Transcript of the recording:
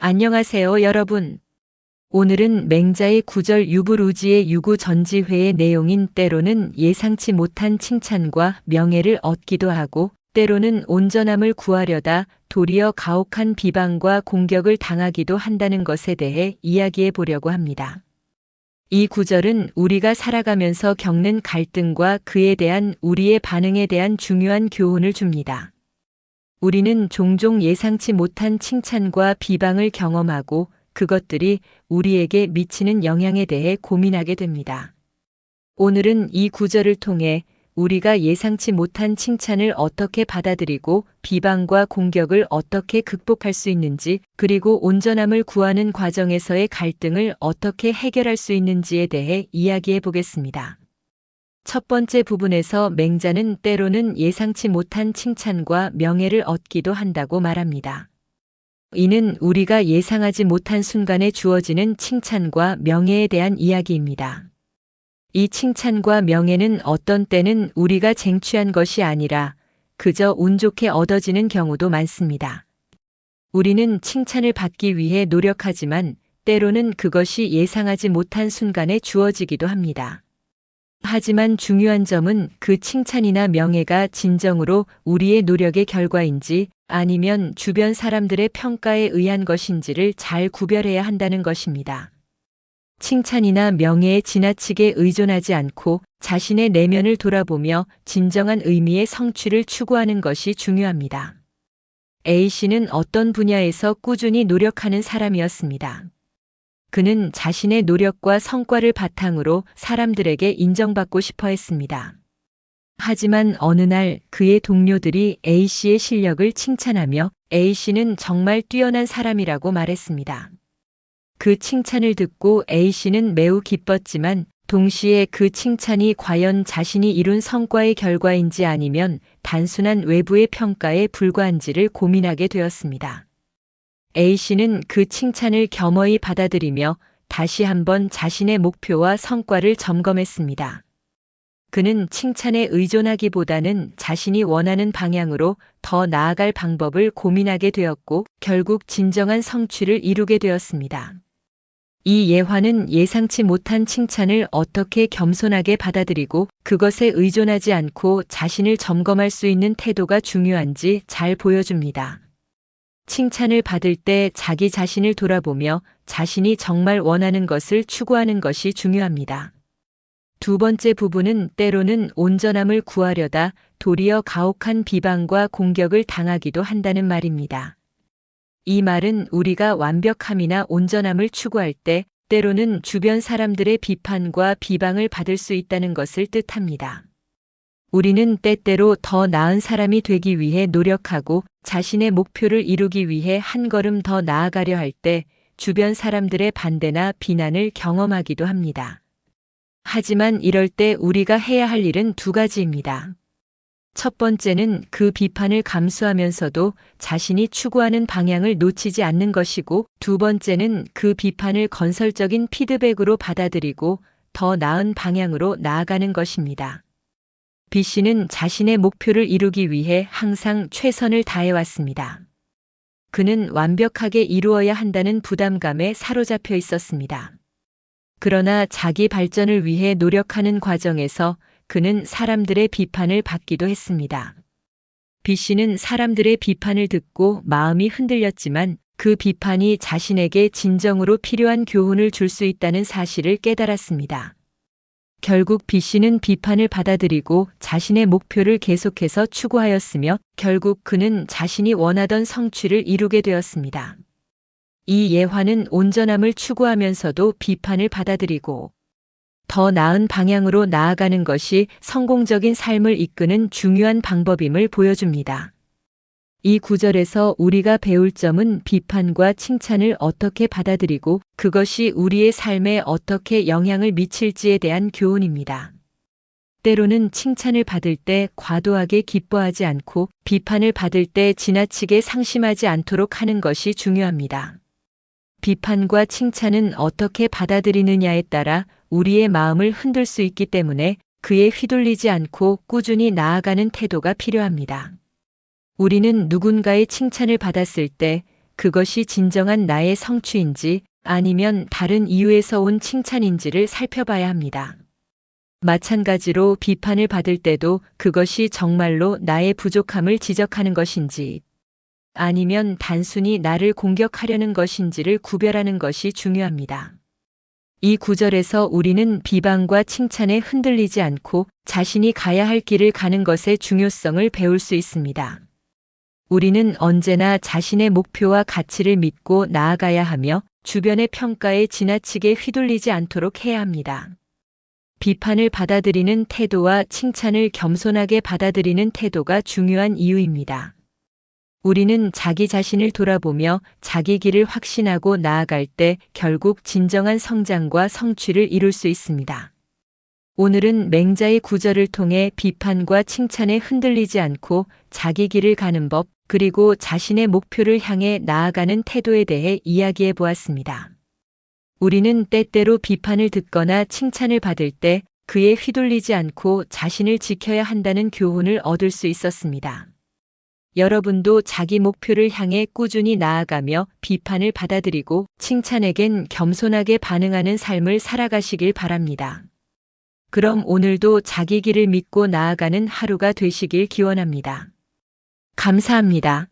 안녕하세요, 여러분. 오늘은 맹자의 구절 유불우지의 유구전지회의 내용인 때로는 예상치 못한 칭찬과 명예를 얻기도 하고 때로는 온전함을 구하려다 도리어 가혹한 비방과 공격을 당하기도 한다는 것에 대해 이야기해 보려고 합니다. 이 구절은 우리가 살아가면서 겪는 갈등과 그에 대한 우리의 반응에 대한 중요한 교훈을 줍니다. 우리는 종종 예상치 못한 칭찬과 비방을 경험하고 그것들이 우리에게 미치는 영향에 대해 고민하게 됩니다. 오늘은 이 구절을 통해 우리가 예상치 못한 칭찬을 어떻게 받아들이고 비방과 공격을 어떻게 극복할 수 있는지, 그리고 온전함을 구하는 과정에서의 갈등을 어떻게 해결할 수 있는지에 대해 이야기해 보겠습니다. 첫 번째 부분에서 맹자는 때로는 예상치 못한 칭찬과 명예를 얻기도 한다고 말합니다. 이는 우리가 예상하지 못한 순간에 주어지는 칭찬과 명예에 대한 이야기입니다. 이 칭찬과 명예는 어떤 때는 우리가 쟁취한 것이 아니라 그저 운 좋게 얻어지는 경우도 많습니다. 우리는 칭찬을 받기 위해 노력하지만 때로는 그것이 예상하지 못한 순간에 주어지기도 합니다. 하지만 중요한 점은 그 칭찬이나 명예가 진정으로 우리의 노력의 결과인지 아니면 주변 사람들의 평가에 의한 것인지를 잘 구별해야 한다는 것입니다. 칭찬이나 명예에 지나치게 의존하지 않고 자신의 내면을 돌아보며 진정한 의미의 성취를 추구하는 것이 중요합니다. A씨는 어떤 분야에서 꾸준히 노력하는 사람이었습니다. 그는 자신의 노력과 성과를 바탕으로 사람들에게 인정받고 싶어 했습니다. 하지만 어느 날 그의 동료들이 A씨의 실력을 칭찬하며 A씨는 정말 뛰어난 사람이라고 말했습니다. 그 칭찬을 듣고 A씨는 매우 기뻤지만 동시에 그 칭찬이 과연 자신이 이룬 성과의 결과인지 아니면 단순한 외부의 평가에 불과한지를 고민하게 되었습니다. A씨는 그 칭찬을 겸허히 받아들이며 다시 한번 자신의 목표와 성과를 점검했습니다. 그는 칭찬에 의존하기보다는 자신이 원하는 방향으로 더 나아갈 방법을 고민하게 되었고 결국 진정한 성취를 이루게 되었습니다. 이 예화는 예상치 못한 칭찬을 어떻게 겸손하게 받아들이고 그것에 의존하지 않고 자신을 점검할 수 있는 태도가 중요한지 잘 보여줍니다. 칭찬을 받을 때 자기 자신을 돌아보며 자신이 정말 원하는 것을 추구하는 것이 중요합니다. 두 번째 부분은 때로는 온전함을 구하려다 도리어 가혹한 비방과 공격을 당하기도 한다는 말입니다. 이 말은 우리가 완벽함이나 온전함을 추구할 때 때로는 주변 사람들의 비판과 비방을 받을 수 있다는 것을 뜻합니다. 우리는 때때로 더 나은 사람이 되기 위해 노력하고 자신의 목표를 이루기 위해 한 걸음 더 나아가려 할 때 주변 사람들의 반대나 비난을 경험하기도 합니다. 하지만 이럴 때 우리가 해야 할 일은 두 가지입니다. 첫 번째는 그 비판을 감수하면서도 자신이 추구하는 방향을 놓치지 않는 것이고, 두 번째는 그 비판을 건설적인 피드백으로 받아들이고 더 나은 방향으로 나아가는 것입니다. B씨는 자신의 목표를 이루기 위해 항상 최선을 다해왔습니다. 그는 완벽하게 이루어야 한다는 부담감에 사로잡혀 있었습니다. 그러나 자기 발전을 위해 노력하는 과정에서 그는 사람들의 비판을 받기도 했습니다. B씨는 사람들의 비판을 듣고 마음이 흔들렸지만 그 비판이 자신에게 진정으로 필요한 교훈을 줄 수 있다는 사실을 깨달았습니다. 결국 B씨는 비판을 받아들이고 자신의 목표를 계속해서 추구하였으며 결국 그는 자신이 원하던 성취를 이루게 되었습니다. 이 예화는 온전함을 추구하면서도 비판을 받아들이고 더 나은 방향으로 나아가는 것이 성공적인 삶을 이끄는 중요한 방법임을 보여줍니다. 이 구절에서 우리가 배울 점은 비판과 칭찬을 어떻게 받아들이고 그것이 우리의 삶에 어떻게 영향을 미칠지에 대한 교훈입니다. 때로는 칭찬을 받을 때 과도하게 기뻐하지 않고 비판을 받을 때 지나치게 상심하지 않도록 하는 것이 중요합니다. 비판과 칭찬은 어떻게 받아들이느냐에 따라 우리의 마음을 흔들 수 있기 때문에 그에 휘둘리지 않고 꾸준히 나아가는 태도가 필요합니다. 우리는 누군가의 칭찬을 받았을 때 그것이 진정한 나의 성취인지 아니면 다른 이유에서 온 칭찬인지를 살펴봐야 합니다. 마찬가지로 비판을 받을 때도 그것이 정말로 나의 부족함을 지적하는 것인지 아니면 단순히 나를 공격하려는 것인지를 구별하는 것이 중요합니다. 이 구절에서 우리는 비방과 칭찬에 흔들리지 않고 자신이 가야 할 길을 가는 것의 중요성을 배울 수 있습니다. 우리는 언제나 자신의 목표와 가치를 믿고 나아가야 하며 주변의 평가에 지나치게 휘둘리지 않도록 해야 합니다. 비판을 받아들이는 태도와 칭찬을 겸손하게 받아들이는 태도가 중요한 이유입니다. 우리는 자기 자신을 돌아보며 자기 길을 확신하고 나아갈 때 결국 진정한 성장과 성취를 이룰 수 있습니다. 오늘은 맹자의 구절을 통해 비판과 칭찬에 흔들리지 않고 자기 길을 가는 법, 그리고 자신의 목표를 향해 나아가는 태도에 대해 이야기해 보았습니다. 우리는 때때로 비판을 듣거나 칭찬을 받을 때 그에 휘둘리지 않고 자신을 지켜야 한다는 교훈을 얻을 수 있었습니다. 여러분도 자기 목표를 향해 꾸준히 나아가며 비판을 받아들이고 칭찬에겐 겸손하게 반응하는 삶을 살아가시길 바랍니다. 그럼 오늘도 자기 길을 믿고 나아가는 하루가 되시길 기원합니다. 감사합니다.